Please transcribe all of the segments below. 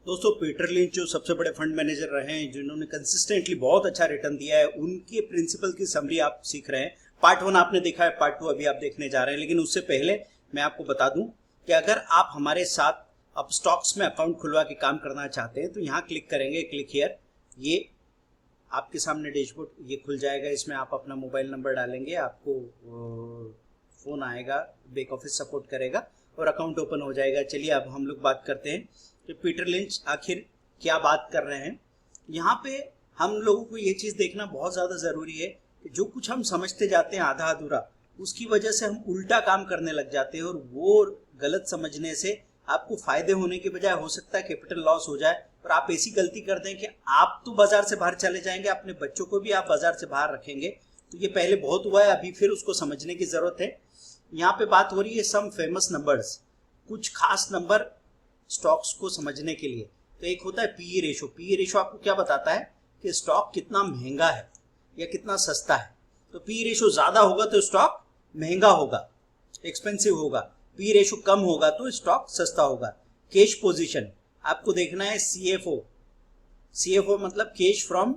दोस्तों Peter lynch जो सबसे बड़े फंड मैनेजर रहे हैं, जिन्होंने कंसिस्टेंटली बहुत अच्छा रिटर्न दिया है, उनके प्रिंसिपल की समरी आप सीख रहे हैं। पार्ट 1 आपने देखा है, पार्ट 2 अभी आप देखने जा रहे हैं। लेकिन उससे पहले मैं आपको बता दूं कि अगर आप हमारे साथ अब स्टॉक्स में अकाउंट खुलवा के काम करना चाहते हैं तो यहाँ क्लिक करेंगे, क्लिक हियर। ये आपके सामने डैशबोर्ड ये खुल जाएगा। इसमें आप अपना मोबाइल नंबर डालेंगे, आपको फ़ोन आएगा, बैक ऑफिस सपोर्ट करेगा और अकाउंट ओपन हो जाएगा। चलिए अब हम लोग बात करते हैं कि पीटर लिंच आखिर क्या बात कर रहे हैं। यहाँ पे हम लोगों को ये चीज़ देखना बहुत ज़्यादा ज़रूरी है कि जो कुछ हम समझते जाते हैं आधा अधूरा, उसकी वजह से हम उल्टा काम करने लग जाते हैं, और वो गलत समझने से आपको फायदे होने के बजाय हो सकता है कैपिटल लॉस हो जाए, और आप ऐसी गलती कर दें कि आप तो बाजार से बाहर चले जाएंगे, अपने बच्चों को भी आप बाजार से बाहर रखेंगे। तो ये पहले बहुत हुआ है, अभी फिर उसको समझने की ज़रूरत है। यहाँ पे बात हो रही है सम फेमस नंबर्स, कुछ खास नंबर स्टॉक्स को समझने के लिए। तो एक होता है पीई रेशो। पीई रेशो आपको क्या बताता है कि स्टॉक कितना महंगा है या कितना सस्ता है। तो पीई रेशो ज़्यादा होगा तो स्टॉक महंगा होगा, एक्सपेंसिव होगा। पी रेशो कम होगा तो स्टॉक सस्ता होगा। कैश पोजीशन आपको देखना है, सीएफओ। सीएफओ मतलब कैश फ्रॉम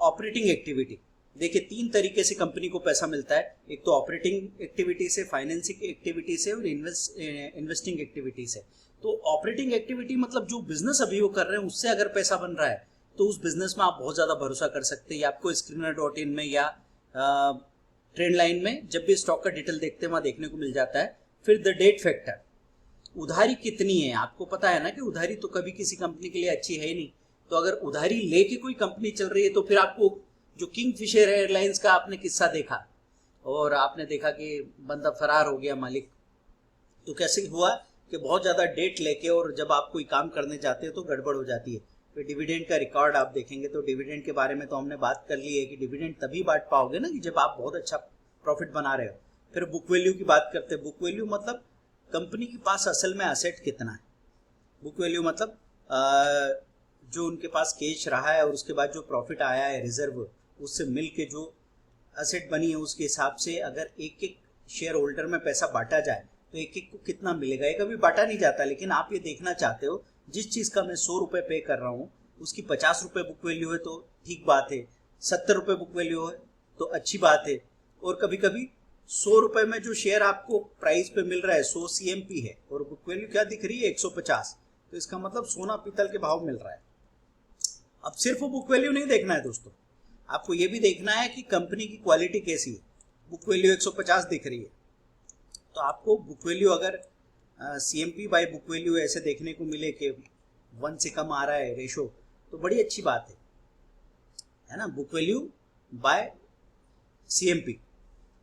ऑपरेटिंग एक्टिविटी। देखिए 3 तरीके से कंपनी को पैसा मिलता है। एक तो ऑपरेटिंग एक्टिविटी से, फाइनेंसिंग एक्टिविटी से और इन्वेस्टिंग एक्टिविटी से। तो ऑपरेटिंग एक्टिविटी मतलब जो बिजनेस अभी वो कर रहे हैं उससे अगर पैसा बन रहा है तो उस बिजनेस में आप बहुत ज़्यादा भरोसा कर सकते हैं। आपको स्क्रीनर.इन में या ट्रेंड लाइन में जब भी स्टॉक का डिटेल देखते हैं वहाँ देखने को मिल जाता है। फिर द डेट फैक्टर, उधारी कितनी है। आपको पता है ना कि उधारी तो कभी किसी कंपनी के लिए अच्छी है ही नहीं। तो अगर उधारी लेके कोई कंपनी चल रही है तो फिर आपको जो किंगफिशर एयरलाइंस का आपने किस्सा देखा और आपने देखा कि बंदा फरार हो गया मालिक, तो कैसे हुआ कि बहुत ज़्यादा डेट लेके और जब आप कोई काम करने जाते हो तो गड़बड़ हो जाती है। फिर डिविडेंड का रिकॉर्ड आप देखेंगे तो डिविडेंड के बारे में तो हमने बात कर ली है कि डिविडेंड तभी बांट पाओगे ना कि जब आप बहुत अच्छा प्रॉफिट बना रहे हो। फिर बुक वैल्यू की बात करते हैं। बुक वैल्यू मतलब कंपनी के पास असल में असेट कितना है। बुक वैल्यू मतलब जो उनके पास कैश रहा है और उसके बाद जो प्रॉफिट आया है रिजर्व, उससे मिल के जो असेट बनी है उसके हिसाब से अगर एक एक शेयर होल्डर में पैसा बांटा जाए तो एक एक को कितना मिलेगा। ये कभी बांटा नहीं जाता, लेकिन आप ये देखना चाहते हो जिस चीज़ का मैं 100 रुपये पे कर रहा हूँ उसकी 50 रुपये बुक वैल्यू है तो ठीक बात है, 70 रुपये बुक वैल्यू है तो अच्छी बात है। और कभी कभी 100 रुपये में जो शेयर आपको प्राइस पे मिल रहा है 100 CMP है और बुक वैल्यू क्या दिख रही है 150, तो इसका मतलब सोना पीतल के भाव मिल रहा है। अब सिर्फ वो बुक वैल्यू नहीं देखना है दोस्तों, आपको ये भी देखना है कि कंपनी की क्वालिटी कैसी है। बुक वैल्यू 150 दिख रही है तो आपको बुक वैल्यू अगर CMP बाय बुक वैल्यू ऐसे देखने को मिले कि 1 से कम आ रहा है रेशो, तो बड़ी अच्छी बात है ना। Book value by CMP।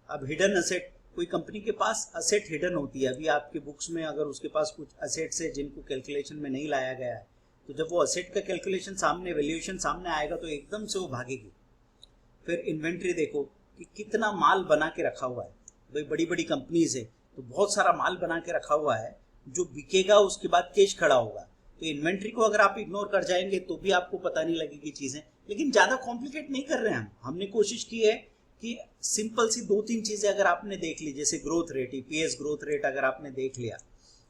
अब हिडन असेट, कोई कंपनी के पास असेट हिडन होती है। अभी आपके बुक्स में अगर उसके पास कुछ असेट्स है जिनको कैलकुलेशन में नहीं लाया गया है, तो जब वो असेट का कैलकुलेशन सामने, वैल्यूएशन सामने आएगा तो एकदम से वो भागेगी। फिर इन्वेंट्री देखो कि कितना माल बना के रखा हुआ है। भाई बड़ी बड़ी कंपनीज है तो बहुत सारा माल बना के रखा हुआ है, जो बिकेगा उसके बाद कैश खड़ा होगा। तो इन्वेंट्री को अगर आप इग्नोर कर जाएंगे तो भी आपको पता नहीं लगेगी चीज़ें। लेकिन ज़्यादा कॉम्प्लिकेट नहीं कर रहे हैं हमने कोशिश की है कि सिंपल सी 2-3 चीज़ें अगर आपने देख ली, जैसे growth rate, EPS growth rate अगर आपने देख लिया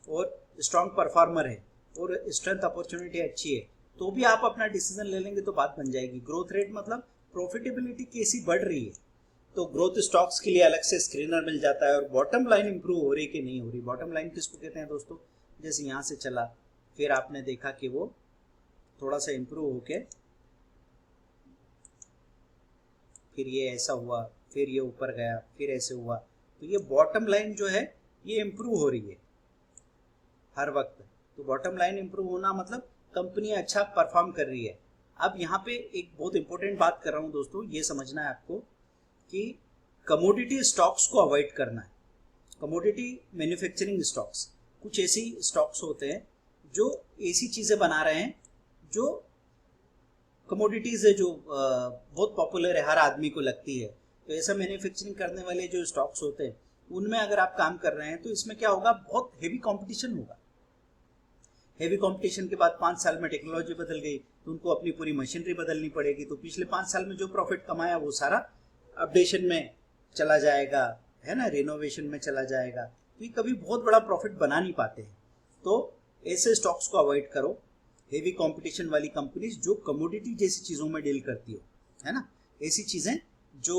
और स्ट्रॉन्ग परफॉर्मर है और स्ट्रेंथ अपॉर्चुनिटी अच्छी है, तो भी आप अपना डिसीजन ले लेंगे तो बात बन जाएगी। ग्रोथ रेट मतलब प्रॉफिटेबिलिटी कैसी बढ़ रही है, तो ग्रोथ स्टॉक्स के लिए अलग से स्क्रीनर मिल जाता है। और बॉटम लाइन इंप्रूव हो रही कि नहीं हो रही। बॉटम लाइन किसको कहते हैं दोस्तों, जैसे यहाँ से चला फिर आपने देखा कि वो थोड़ा सा इंप्रूव होके फिर ये ऐसा हुआ, फिर ये ऊपर गया, फिर ऐसे हुआ, तो ये बॉटम लाइन जो है ये इंप्रूव हो रही है हर वक्त। तो बॉटम लाइन इंप्रूव होना मतलब कंपनी अच्छा परफॉर्म कर रही है। अब यहाँ पे एक बहुत इंपॉर्टेंट बात कर रहा हूँ दोस्तों, ये समझना है आपको कि कमोडिटी स्टॉक्स को अवॉइड करना है। कमोडिटी मैन्युफैक्चरिंग स्टॉक्स, कुछ ऐसी स्टॉक्स होते हैं जो ऐसी चीज़ें बना रहे हैं जो कमोडिटीज़ है, जो बहुत पॉपुलर है, हर आदमी को लगती है। तो ऐसा मैन्युफैक्चरिंग करने वाले जो स्टॉक्स होते हैं उनमें अगर आप काम कर रहे हैं तो इसमें क्या होगा, बहुत हेवी कंपटीशन होगा। हेवी कंपटीशन के बाद 5 साल में टेक्नोलॉजी बदल गई तो उनको अपनी पूरी मशीनरी बदलनी पड़ेगी। तो पिछले 5 साल में जो प्रॉफिट कमाया वो सारा अपडेशन में चला जाएगा, है ना, रिनोवेशन में चला जाएगा। तो ये कभी बहुत बड़ा प्रॉफिट बना नहीं पाते हैं। तो ऐसे स्टॉक्स को अवॉइड करो। हेवी कंपटीशन वाली कंपनीज जो कमोडिटी जैसी चीज़ों में डील करती हो, है ना, ऐसी चीज़ें जो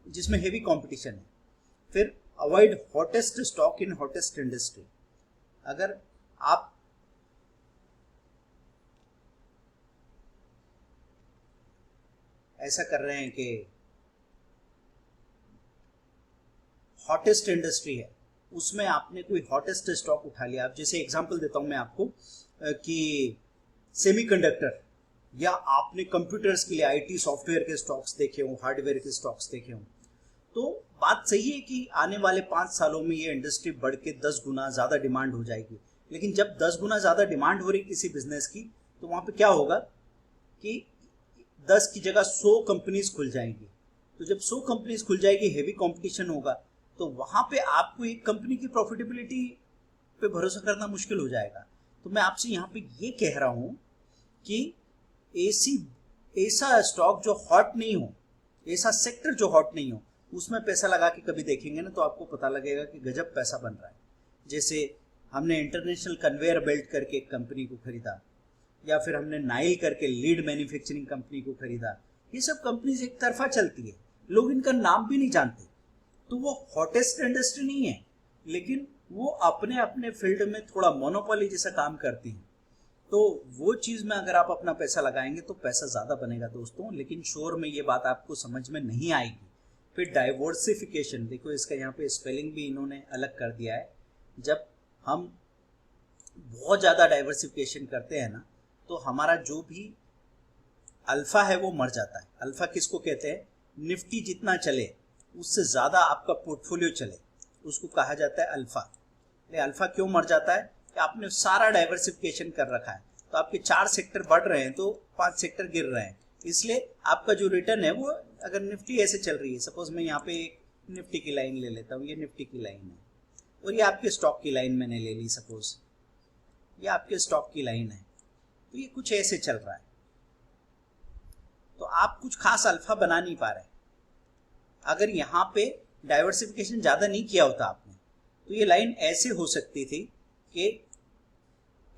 जिसमें हेवी कंपटीशन है। फिर avoid hottest stock in hottest industry. अगर आप ऐसा कर रहे हैं कि हॉटेस्ट इंडस्ट्री है, उसमें आपने कोई हॉटेस्ट स्टॉक उठा लिया। आप जैसे एग्जांपल देता हूं मैं आपको कि सेमीकंडक्टर, या आपने कंप्यूटर्स के लिए आईटी सॉफ्टवेयर के स्टॉक्स देखे हों, हार्डवेयर के स्टॉक्स देखे हों, तो बात सही है कि आने वाले 5 सालों में ये इंडस्ट्री बढ़ के 10 गुना ज़्यादा डिमांड हो जाएगी। लेकिन जब 10 गुना ज़्यादा डिमांड हो रही किसी बिजनेस की, तो वहाँ पे क्या होगा कि 10 की जगह 100 कंपनीज खुल जाएंगी। तो जब 100 कंपनीज खुल जाएगी, हेवी कंपटीशन होगा, तो वहाँ पे आपको एक कंपनी की प्रॉफिटेबिलिटी पे भरोसा करना मुश्किल हो जाएगा। तो मैं आपसे यहाँ पे ये कह रहा हूँ कि ऐसा स्टॉक जो हॉट नहीं हो, ऐसा सेक्टर जो हॉट नहीं हो, उसमें पैसा लगा के कभी देखेंगे ना, तो आपको पता लगेगा कि गजब पैसा बन रहा है। जैसे हमने इंटरनेशनल कन्वेयर बेल्ट करके एक कंपनी को खरीदा, या फिर हमने नाइल करके लीड मैन्युफैक्चरिंग कंपनी को खरीदा। ये सब कंपनीज एक तरफा चलती है, लोग इनका नाम भी नहीं जानते। तो वो हॉटेस्ट इंडस्ट्री नहीं है, लेकिन वो अपने अपने फील्ड में थोड़ा मोनोपोली जैसा काम करती हैं। तो वो चीज़ में अगर आप अपना पैसा लगाएंगे तो पैसा ज़्यादा बनेगा दोस्तों। लेकिन शोर में ये बात आपको समझ में नहीं आएगी। फिर डाइवर्सिफिकेशन, देखो इसका यहाँ पे स्पेलिंग भी इन्होंने अलग कर दिया है। जब हम बहुत ज़्यादा डाइवर्सिफिकेशन करते हैं ना, तो हमारा जो भी अल्फा है वो मर जाता है। अल्फा किसको कहते हैं? निफ्टी जितना चले उससे ज़्यादा आपका पोर्टफोलियो चले, उसको कहा जाता है अल्फा। ये अल्फा क्यों मर जाता है? कि आपने सारा डाइवर्सिफिकेशन कर रखा है, तो आपके 4 सेक्टर बढ़ रहे हैं तो 5 सेक्टर गिर रहे हैं। इसलिए आपका जो रिटर्न है वो, अगर निफ्टी ऐसे चल रही है, सपोज मैं यहाँ पे एक निफ्टी की लाइन ले लेता हूँ, ये निफ्टी की लाइन है और ये आपके स्टॉक की लाइन मैंने ले ली, सपोज ये आपके स्टॉक की लाइन है, तो ये कुछ ऐसे चल रहा है, तो आप कुछ खास अल्फा बना नहीं पा रहे। अगर यहाँ पे डाइवर्सिफिकेशन ज़्यादा नहीं किया होता आपने, तो ये लाइन ऐसे हो सकती थी कि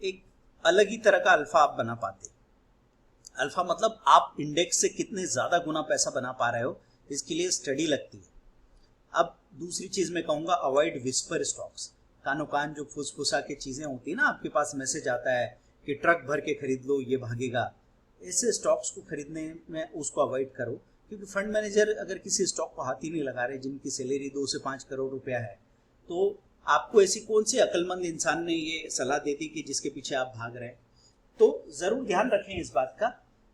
एक अलग ही तरह का अल्फा आप बना पाते। अल्फा मतलब आप इंडेक्स से कितने ज़्यादा गुना पैसा बना पा रहे हो, इसके लिए स्टडी लगती है। अब दूसरी चीज़ मैं कहूँगा, अवॉइड विस्पर स्टॉक्स। कानो कान जो फुसफुसा के चीज़ें होती है ना, आपके पास मैसेज आता है कि ट्रक भर के खरीद लो ये भागेगा, ऐसे स्टॉक्स को खरीदने में उसको अवॉइड करो। क्योंकि फंड मैनेजर अगर किसी स्टॉक को हाथ ही नहीं लगा रहे, जिनकी सैलरी 2 से 5 करोड़ रुपया है, तो आपको ऐसी कौन सी अक्लमंद इंसान ने ये सलाह दे दी कि जिसके पीछे आप भाग रहे हैं? तो ज़रूर ध्यान रखें इस बात का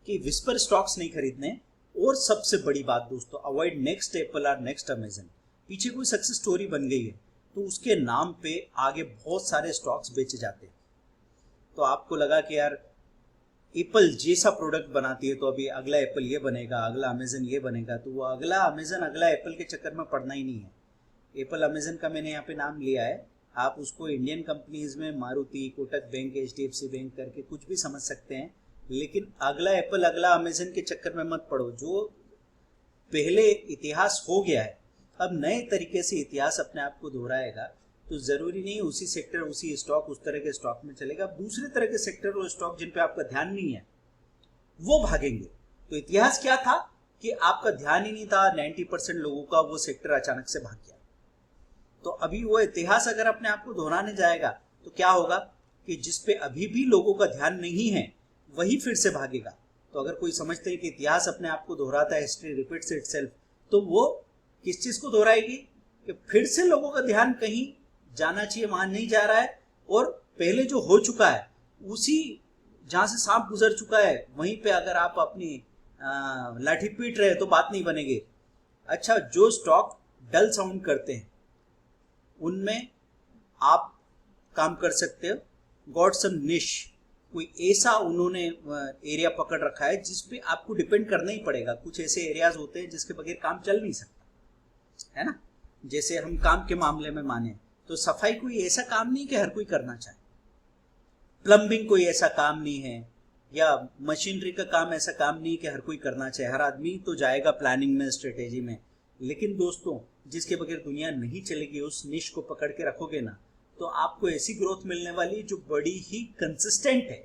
कि विस्पर स्टॉक्स नहीं खरीदने। और सबसे बड़ी बात दोस्तों, अवॉइड नेक्स्ट एप्पल और नेक्स्ट अमेजन। पीछे कोई सक्सेस स्टोरी बन गई है तो उसके नाम पे आगे बहुत सारे स्टॉक्स बेचे जाते हैं। तो आपको लगा कि यार एप्पल जैसा प्रोडक्ट बनाती है तो अभी अगला एप्पल ये बनेगा, अगला अमेजन ये बनेगा, तो वो अगला अमेजन अगला एप्पल के चक्कर में पड़ना ही नहीं है। एप्पल अमेजन का मैंने यहाँ पे नाम लिया है, आप उसको इंडियन कंपनीज में Maruti, Kotak bank, HDFC bank करके कुछ भी समझ सकते हैं, लेकिन अगला एप्पल अगला अमेजन के चक्कर में मत पड़ो। जो पहले इतिहास हो गया है, अब नए तरीके से इतिहास अपने आप को दोहराएगा। तो ज़रूरी नहीं उसी सेक्टर, उसी स्टॉक, उस तरह के स्टॉक में चलेगा। दूसरे तरह के सेक्टर और स्टॉक जिन पे आपका ध्यान नहीं है वो भागेंगे। तो इतिहास क्या था कि आपका ध्यान ही नहीं था, 90% लोगों का वो सेक्टर अचानक से भाग गया। तो अभी वो इतिहास अगर अपने आप को दोहराने जाएगा तो क्या होगा कि जिस पे अभी भी लोगों का ध्यान नहीं है वही फिर से भागेगा। तो अगर कोई समझते हैं कि इतिहास अपने आप को दोहराता है, हिस्ट्री रिपीट्स इटसेल्फ, तो वो किस चीज़ को दोहराएगी कि फिर से लोगों का ध्यान कहीं जाना चाहिए वहां नहीं जा रहा है, और पहले जो हो चुका है उसी, जहां से सांप गुजर चुका है वहीं पे अगर आप अपनी लाठी पीट रहे तो बात नहीं बनेगी। अच्छा, जो स्टॉक डल साउंड करते हैं उनमें आप काम कर सकते हो। गॉट सम निश, कोई ऐसा उन्होंने एरिया पकड़ रखा है जिस पे आपको डिपेंड करना ही पड़ेगा। कुछ ऐसे एरियाज होते हैं जिसके बगैर काम चल नहीं सकता, है ना। जैसे हम काम के मामले में माने तो सफाई कोई ऐसा काम नहीं कि हर कोई करना चाहे, प्लम्बिंग कोई ऐसा काम नहीं है, या मशीनरी का काम ऐसा काम नहीं कि हर कोई करना चाहे। हर आदमी तो जाएगा प्लानिंग में, स्ट्रेटेजी में, लेकिन दोस्तों जिसके बगैर दुनिया नहीं चलेगी, उस निश को पकड़ के रखोगे ना, तो आपको ऐसी ग्रोथ मिलने वाली है जो बड़ी ही कंसिस्टेंट है।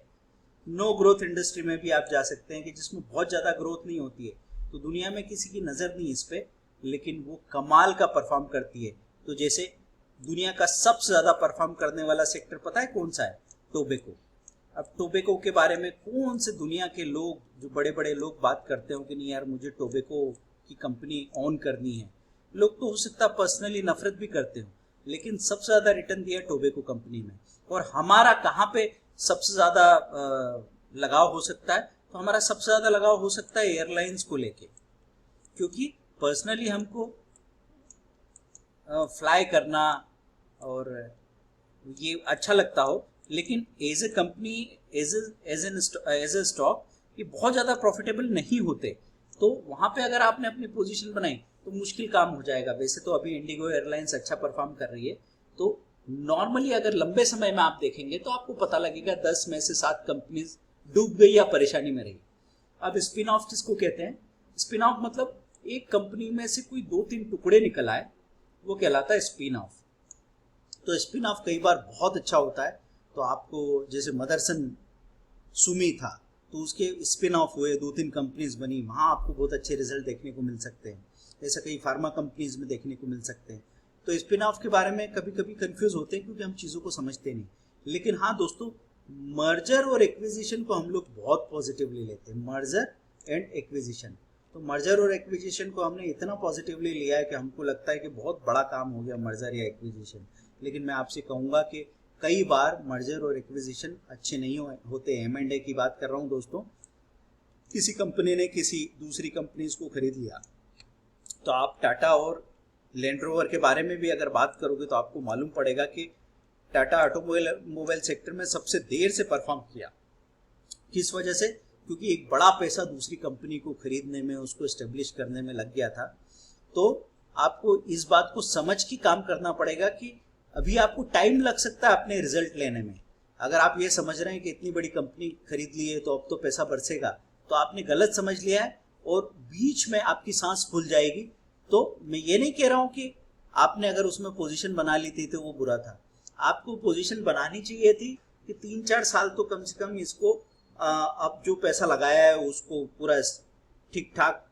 नो ग्रोथ इंडस्ट्री में भी आप जा सकते हैं कि जिसमें बहुत ज़्यादा ग्रोथ नहीं होती है, तो दुनिया में किसी की नज़र नहीं इस पे, लेकिन वो कमाल का परफॉर्म करती है। तो जैसे दुनिया का सबसे ज़्यादा परफॉर्म करने वाला सेक्टर पता है कौन सा है? टोबैको। अब टोबैको के बारे में कौन से दुनिया के लोग, जो बड़े बड़े लोग बात करते हो कि नहीं यार मुझे टोबैको की कंपनी ऑन करनी है। लोग तो हो सकता है पर्सनली नफरत भी करते हो, लेकिन सबसे ज़्यादा रिटर्न दिया टोबैको कंपनी में। और हमारा कहाँ पे सबसे ज़्यादा लगाव हो सकता है? तो हमारा सबसे ज़्यादा लगाव हो सकता है एयरलाइंस को लेके, क्योंकि पर्सनली हमको फ्लाई करना और ये अच्छा लगता हो, लेकिन as a company, as a stock ये बहुत ज़्यादा प्रॉफिटेबल नहीं होते। तो वहाँ पे अगर आपने अपनी पोजीशन बनाई तो मुश्किल काम हो जाएगा। वैसे तो अभी इंडिगो एयरलाइंस अच्छा परफॉर्म कर रही है, तो नॉर्मली अगर लंबे समय में आप देखेंगे तो आपको पता लगेगा 10 में से 7 कंपनीज डूब गई या परेशानी में रही। अब स्पिन ऑफ किसको कहते हैं? स्पिन ऑफ मतलब एक कंपनी में से कोई 2-3 टुकड़े निकल आए, वो कहलाता है स्पिन ऑफ। तो स्पिन ऑफ कई बार बहुत अच्छा होता है। तो आपको जैसे मदरसन सुमी था, तो उसके स्पिन ऑफ हुए, 2-3 कंपनीज बनी, वहाँ आपको बहुत अच्छे रिजल्ट देखने को मिल सकते हैं। ऐसा कई फार्मा कंपनीज में देखने को मिल सकते हैं। तो स्पिन ऑफ के बारे में कभी कभी कंफ्यूज होते हैं क्योंकि हम चीज़ों को समझते नहीं। लेकिन हाँ दोस्तों, मर्जर और एक्विजिशन को हम लोग बहुत पॉजिटिवली लेते हैं, मर्जर एंड एक्विजिशन। तो मर्जर और एक्विजिशन को हमने इतना पॉजिटिवली लिया है कि हमको लगता है कि बहुत बड़ा काम हो गया मर्जर या एक्विजिशन। लेकिन मैं आपसे कहूँगा कि कई बार मर्जर और एक्विजिशन अच्छे नहीं होते। M&A की बात कर रहा हूँ दोस्तों, किसी कंपनी ने किसी दूसरी कंपनीज को खरीद लिया, तो आप टाटा और लैंड रोवर के बारे में भी अगर बात करोगे तो आपको मालूम पड़ेगा कि टाटा ऑटोमोबाइल सेक्टर में सबसे देर से परफॉर्म किया। किस वजह से? क्योंकि एक बड़ा पैसा दूसरी कंपनी को खरीदने में, उसको एस्टेब्लिश करने में लग गया था। तो आपको इस बात को समझ के काम करना पड़ेगा कि अभी आपको टाइम लग सकता है अपने रिजल्ट लेने में। अगर आप ये समझ रहे हैं कि इतनी बड़ी कंपनी खरीद ली है तो अब तो पैसा बरसेगा, तो आपने गलत समझ लिया है और बीच में आपकी सांस फूल जाएगी। तो मैं ये नहीं कह रहा हूँ कि आपने अगर उसमें पोजीशन बना ली थी तो वो बुरा था। आपको पोजीशन बनानी चाहिए थी कि 3-4 साल तो कम से कम इसको अब जो पैसा लगाया है उसको पूरा ठीक ठाक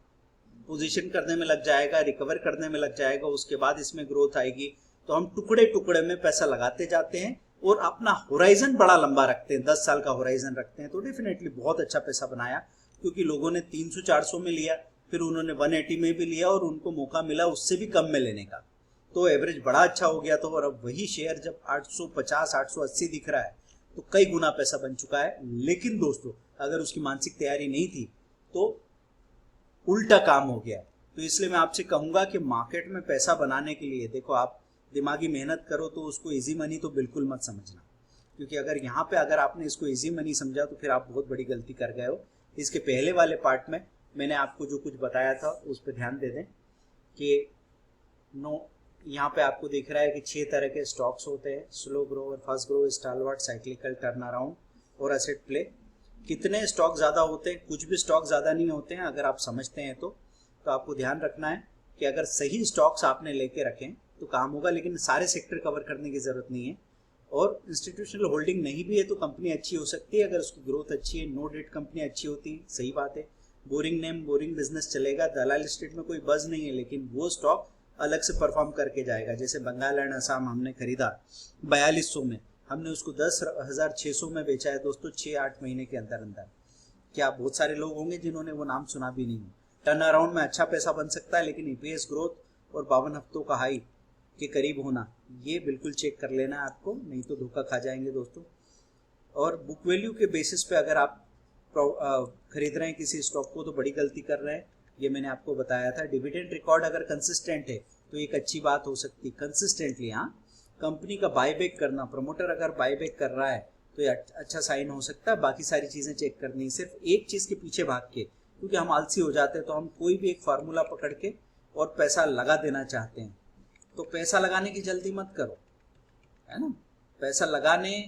पोजीशन करने में लग जाएगा, रिकवर करने में लग जाएगा, उसके बाद इसमें ग्रोथ आएगी। तो हम टुकड़े टुकड़े में पैसा लगाते जाते हैं और अपना होराइजन बड़ा लंबा रखते हैं, 10 साल का होराइजन रखते हैं, तो डेफिनेटली बहुत अच्छा पैसा बनाया। क्योंकि लोगों ने 300-400 में लिया, फिर उन्होंने 180 में भी लिया और उनको मौका मिला उससे भी कम में लेने का, तो एवरेज बड़ा अच्छा हो गया। तो और अब वही शेयर जब 850-880 दिख रहा है तो कई गुना पैसा बन चुका है। लेकिन दोस्तों, अगर उसकी मानसिक तैयारी नहीं थी तो उल्टा काम हो गया। तो इसलिए मैं आपसे कहूँगा कि मार्केट में पैसा बनाने के लिए देखो, आप दिमागी मेहनत करो तो उसको इजी मनी तो बिल्कुल मत समझना, क्योंकि अगर आपने इसको इजी मनी समझा तो फिर आप बहुत बड़ी गलती कर गए हो। इसके पहले वाले पार्ट में मैंने आपको जो कुछ बताया था उस पर ध्यान दे दें कि यहाँ पे आपको दिख रहा है कि 6 तरह के स्टॉक्स होते हैं: slow grower, fast grower, stalwart, cyclical, turn around और एसेट प्ले। कितने स्टॉक ज़्यादा होते हैं? कुछ भी स्टॉक ज़्यादा नहीं होते हैं अगर आप समझते हैं तो आपको ध्यान रखना है कि अगर सही स्टॉक्स आपने लेके रखें तो काम होगा। लेकिन सारे सेक्टर कवर करने की ज़रूरत नहीं है। और इंस्टीट्यूशनल होल्डिंग नहीं भी है तो कंपनी अच्छी हो सकती है अगर उसकी ग्रोथ अच्छी है। नो डेट कंपनी अच्छी होती है, सही बात है। बोरिंग नेम, बोरिंग बिजनेस चलेगा। दलाल स्टेट में कोई बज नहीं है, लेकिन वो स्टॉक अलग से परफॉर्म करके जाएगा। जैसे बंगाल एंड असम हमने खरीदा 4200 में, हमने उसको 10,600 में बेचा है दोस्तों, 6-8 महीने के अंदर अंदर। क्या बहुत सारे लोग होंगे जिन्होंने वो नाम सुना भी नहीं हो। टर्न अराउंड में अच्छा पैसा बन सकता है, लेकिन ईपीएस ग्रोथ और 52 हफ्तों का हाई के करीब होना, ये बिल्कुल चेक कर लेना है आपको, नहीं तो धोखा खा जाएंगे दोस्तों। और बुक वैल्यू के बेसिस पे अगर आप खरीद रहे हैं किसी स्टॉक को तो बड़ी गलती कर रहे हैं, ये मैंने आपको बताया था। डिविडेंड रिकॉर्ड अगर कंसिस्टेंट है तो एक अच्छी बात हो सकती है, कंसिस्टेंटली। हाँ, कंपनी का बायबैक करना, प्रमोटर अगर बायबैक कर रहा है तो ये अच्छा साइन हो सकता है। बाकी सारी चीज़ें चेक करनी, सिर्फ एक चीज़ के पीछे भाग के, क्योंकि हम आलसी हो जाते हैं तो हम कोई भी एक फार्मूला पकड़ के और पैसा लगा देना चाहते हैं। तो पैसा लगाने की जल्दी मत करो, है ना। पैसा लगाने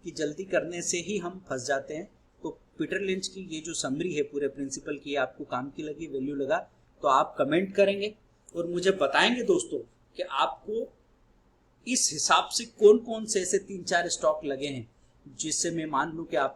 की जल्दी करने से ही हम फंस जाते हैं। तो पीटर लिंच की ये जो समरी है पूरे प्रिंसिपल की, आपको काम की लगी, वैल्यू लगा, तो आप कमेंट करेंगे और मुझे बताएंगे दोस्तों कि आपको इस हिसाब से कौन कौन से ऐसे 3-4 स्टॉक लगे हैं जिससे मैं मान लूँ कि आप